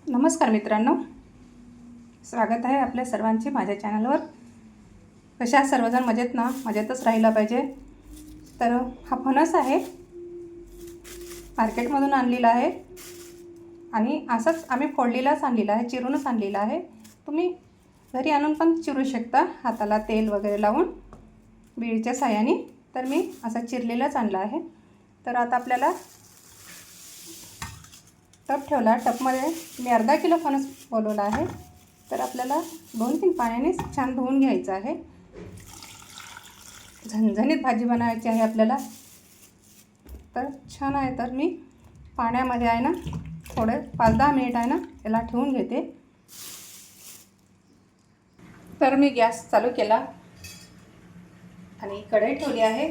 नमस्कार मित्रांनो, स्वागत आहे आपल्या सर्वांचे माझ्या चॅनलवर। कशा सर्वजण मजेत ना? मजेतच राहिला पाहिजे। तर हा फणस आहे, मार्केटमधून आणलेला आहे आणि असंच आम्ही फोडलेलाच आणलेला आहे, चिरूनच आणलेला आहे। तुम्ही घरी आणून पण चिरू शकता, हाताला तेल वगैरे लावून बीडच्या साहाय्याने। तर मी असा चिरलेलाच आणला आहे। तर आता आपल्याला टप ठेवला, टपमध्ये मी अर्धा किलो फणस बोलवला आहे। तर आपल्याला 2-3 पाण्याने छान धुवून घ्यायचं आहे। झणझणीत भाजी बनवायची आहे आपल्याला। तर छान आहे, तर मी पाण्यामध्ये आहे ना थोडे 5-10 मिनिट आहे ना याला ठेवून घेते। तर मी गॅस चालू केला आणि कढई ठेवली आहे।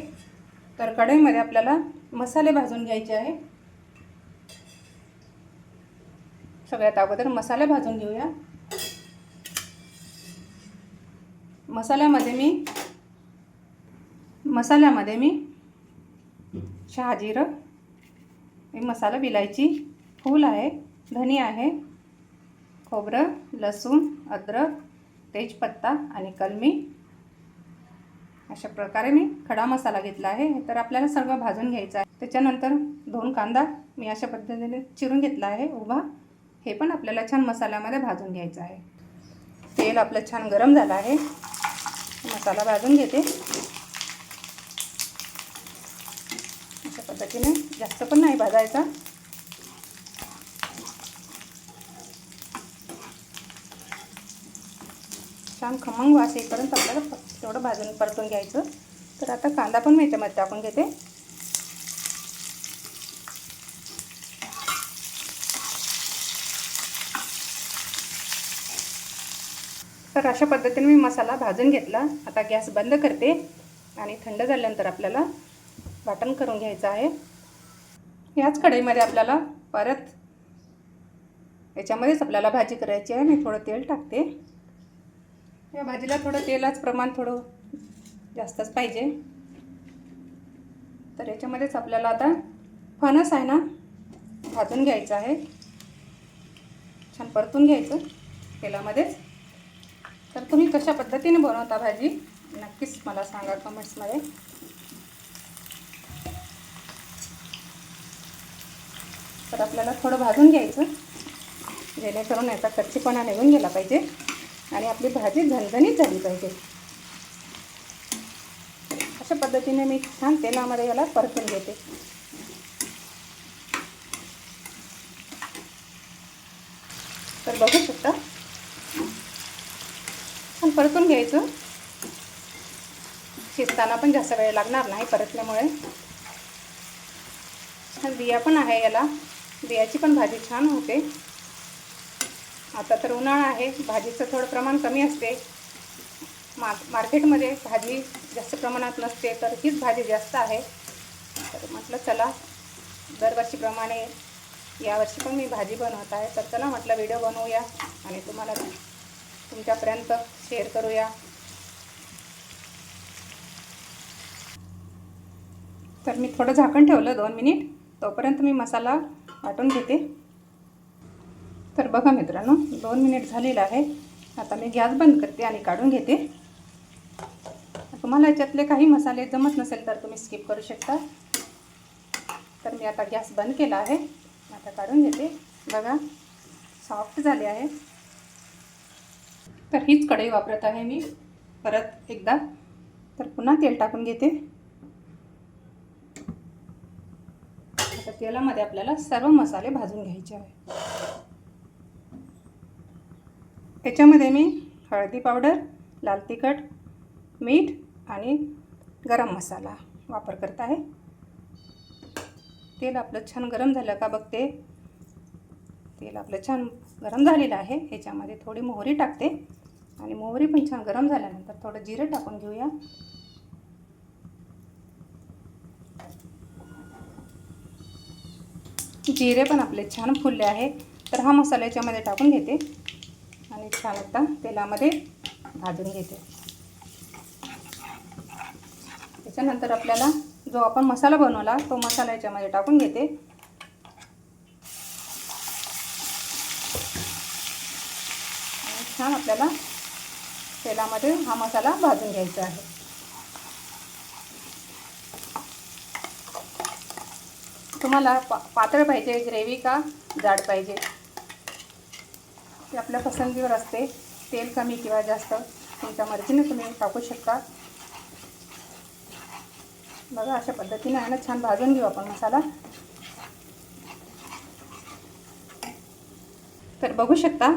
तर कढईमध्ये आपल्याला मसाले भाजून घ्यायचे आहे। सगळ्यात अगोदर मसाले भाजून घेऊया। मसाल्यामध्ये मी शहाजिरं, मसाला विलायची, फूल आहे, धनी आहे, खोबरं, लसूण, अद्रक, तेजपत्ता आणि कलमी अशा प्रकारे मी खडा मसाला घेतला आहे। तर आपल्याला सगळं भाजून घ्यायचं आहे। त्याच्यानंतर 2 कांदा मी अशा पद्धतीने चिरून घेतला आहे उभा, हे पण आपल्याला छान मसाल्यामध्ये भाजून घ्यायचं आहे। तेल आपलं छान गरम झालं आहे, मसाला भाजून घेते। अशा पद्धतीने जास्त पण नाही भाजायचा। छान खमंग वास येईपर्यंत आपल्याला तेवढं भाजून परतून घ्यायचं। तर आता कांदा पण मी याच्यामध्ये टाकून घेते। तर अशा पद्धतीने मी मसाला भाजून घेतला। आता गॅस बंद करते आणि थंड झाल्यानंतर आपल्याला वाटण करून घ्यायचं आहे। याच कढईमध्ये आपल्याला परत याच्यामध्येच आपल्याला भाजी करायची आहे। मी थोडं तेल टाकते। या भाजीला थोडं तेलाचं प्रमाण थोडं जास्तच पाहिजे। तर याच्यामध्येच आपल्याला आता फणस आहे ना भाजून घ्यायचं आहे, छान परतून घ्यायचं तेलामध्येच। तर तुम्ही कशा पद्धतीने बनवता भाजी नक्कीच मला सांगा कमेंट्समध्ये। तर आपल्याला थोडं भाजून घ्यायचं, जेणेकरून याचा कच्चेपणा निघून गेला पाहिजे आणि आपली भाजी झणझणीत झाली पाहिजे। अशा पद्धतीने मी छान तेलामध्ये याला परतून घेते। तर बघू शकता, छान परतून घ्यायचं। शिजताना पण जास्त वेळ लागणार नाही परतल्यामुळे। छान बिया पण आहे याला, बियाची पण भाजी छान होते। आता तर उन्हाळा आहे, भाजीचं थोडं प्रमाण कमी असते। मार्केटमध्ये भाजी जास्त प्रमाणात नसते, तर हीच भाजी जास्त आहे। तर म्हटलं चला दरवर्षीप्रमाणे यावर्षी पण मी भाजी बनवत आहे। तर चला म्हटलं व्हिडिओ बनवूया आणि तुम्हाला तुमच्यापर्यंत शेअर करूया। तर मी थोडं झाकण ठेवलं 2 मिनिट, तोपर्यंत मी मसाला वाटून घेते। तर बघा मित्रांनो 2 मिनिट झालेलं आहे। आता मी गॅस बंद करते आणि काढून घेते। तुम्हाला याच्यातले काही मसाले जमत नसेल तर तुम्ही स्किप करू शकता। तर मी आता गॅस बंद केला आहे, आता काढून घेते। बघा सॉफ्ट झाले आहे। तर हीच कढई वापरत आहे मी परत एकदा। तर पुन्हा तेल टाकून घेते। आता तेलामध्ये आपल्याला सर्व मसाले भाजून घ्यायचे आहे। त्याच्यामध्ये मी हळदी पावडर, लाल तिखट, मीठ आणि गरम मसाला वापर करत आहे। तेल आपलं छान गरम झालं का बघते। तेल आपलं छान गरम झालेलं आहे। ह्याच्यामध्ये थोडी मोहरी टाकते आणि मोहरी पण छान गरम झाल्यानंतर थोडं जिरं टाकून घेऊया। जिरे पण आपले छान फुलले आहे। तर हा मसाला याच्यामध्ये टाकून घेते आणि छान आता तेलामध्ये भाजून घेते। त्याच्यानंतर आपल्याला जो आपण मसाला बनवला तो मसाला याच्यामध्ये टाकून घेते। छान आपल्याला तेलामध्ये हा मसाला भाजून घ्यायचा आहे. तुम्हाला पातळ पाहिजे ग्रेव्ही का जाड पाहिजे ते आपल्या पसंतीवर असते. तेल कमी किंवा जास्त तुमच्या मर्जीने तुम्ही टाकू शकता. बघा अशा पद्धतीने आहे ना छान भाजून घेऊ आपण मसाला. तर बघू शकता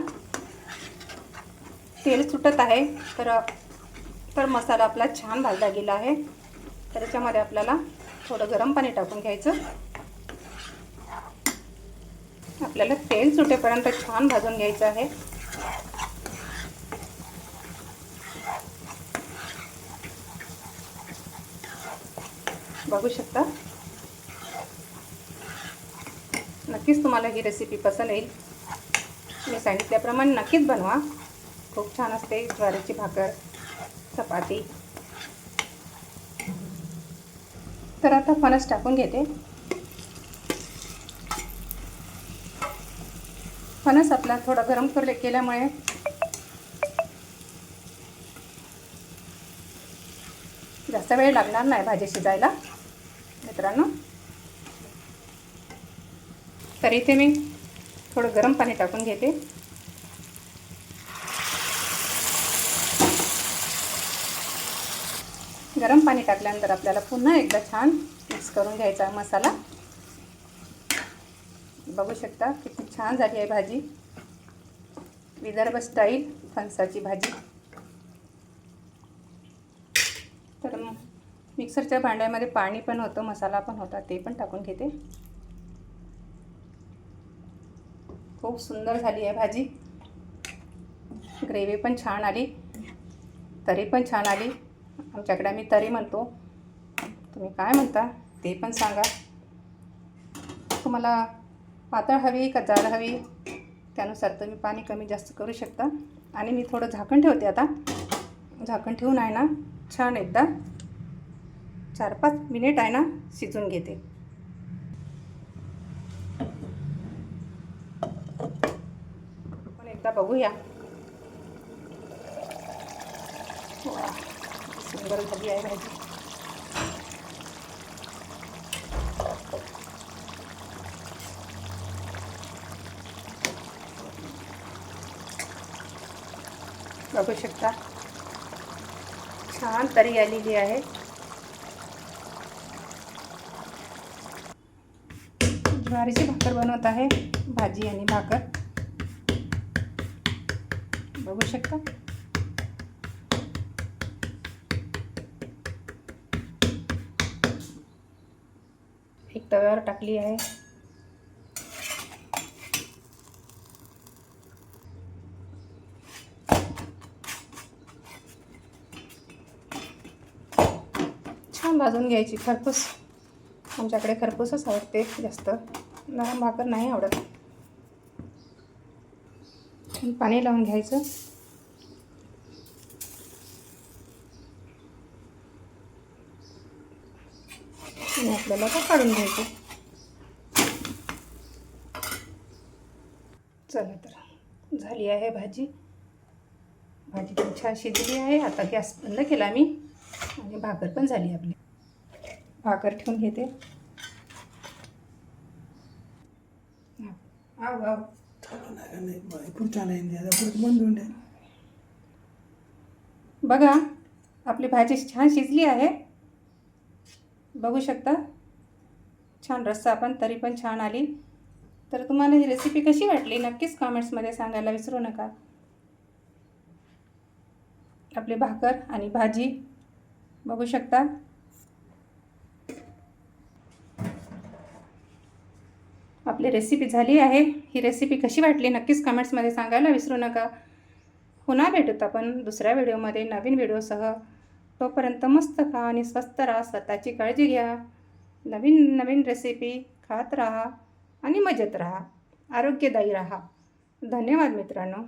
तेल सुटत आहे. तर मसाला आपला छान भाजला गेला आहे. तर याच्यामध्ये आपल्याला थोडं गरम पाणी टाकून घ्यायचं. आपल्याला तेल सुटेपर्यंत छान भाजून घ्यायचं आहे. बघू शकता. नक्कीच तुम्हाला ही रेसिपी पसंत येईल. मी सांगितल्याप्रमाणे नक्कीच बनवा. खूप छान असते ज्वारीची भाकर चपाती. तर आता फणस टाकून घेते. फणस आपला थोडा गरम केल्यामुळे जास्त वेळ लागणार नाही भाजी शिजायला मित्रांनो. तर इथे मी थोडं गरम पाणी टाकून घेते. गरम पाणी टाकल्यानंतर आपल्याला पुन्हा एकदा छान मिक्स करून घ्यायचा मसाला. बघू शकता किती छान झाली आहे भाजी. विदर्भ स्टाईल फणसाची भाजी. तर मिक्सरच्या भांड्यामध्ये पाणी पण होतं मसाला पण होता ते पण टाकून घेते. खूप सुंदर झाली आहे भाजी. ग्रेव्ही पण छान आली, तरी पण छान आली. आमच्याकडे आम्ही तरी म्हणतो, तुम्ही काय म्हणता ते पण सांगा. तुम्हाला पातळ हवी का जाड हवी त्यानुसार तुम्ही पाणी कमी जास्त करू शकता. आणि मी थोडं झाकण ठेवते. आता झाकण ठेवून आहे ना छान एकदा 4-5 मिनिट आहे ना शिजून घेते. पण एकदा बघूया. सुंदर झाली आहे भाजी. बघू शकता छान तरी आलेली आहे. ज्वारीची भाकर बनवत आहे. भाजी आणि भाकर बघू शकता. एक तव्यावर टाकली आहे. छान भाजून घ्यायची. खरपूस आमच्याकडे खरपूसच आवडते, जास्त नरम भाकर नाही आवडत. पाणी लावून घ्यायचं. आणि आपल्याला तो काढून घ्यायचं. चला तर झाली आहे भाजी. भाजी पण छान शिजली आहे. आता गॅस बंद केला मी आणि भाकर पण झाली आपली. भाकर ठेवून घेते. बघा आपली भाजी छान शिजली आहे. बघू शकता छान रस्सा पण तरी पण छान आली. तर तुम्हाला ही रेसिपी कशी वाटली नक्कीच कमेंट्समध्ये सांगायला विसरू नका. आपली भाकर आणि भाजी बघू शकता. आपली रेसिपी झाली आहे. ही रेसिपी कशी वाटली नक्कीच कमेंट्समध्ये सांगायला विसरू नका. पुन्हा भेटूत आपण दुसऱ्या व्हिडिओमध्ये नवीन व्हिडिओसह. तोपर्यंत मस्त खा आणि स्वस्त राहा. स्वतःची काळजी घ्या. नवीन नवीन रेसिपी खात राहा आणि मजेत राहा. आरोग्यदायी राहा. धन्यवाद मित्रांनो.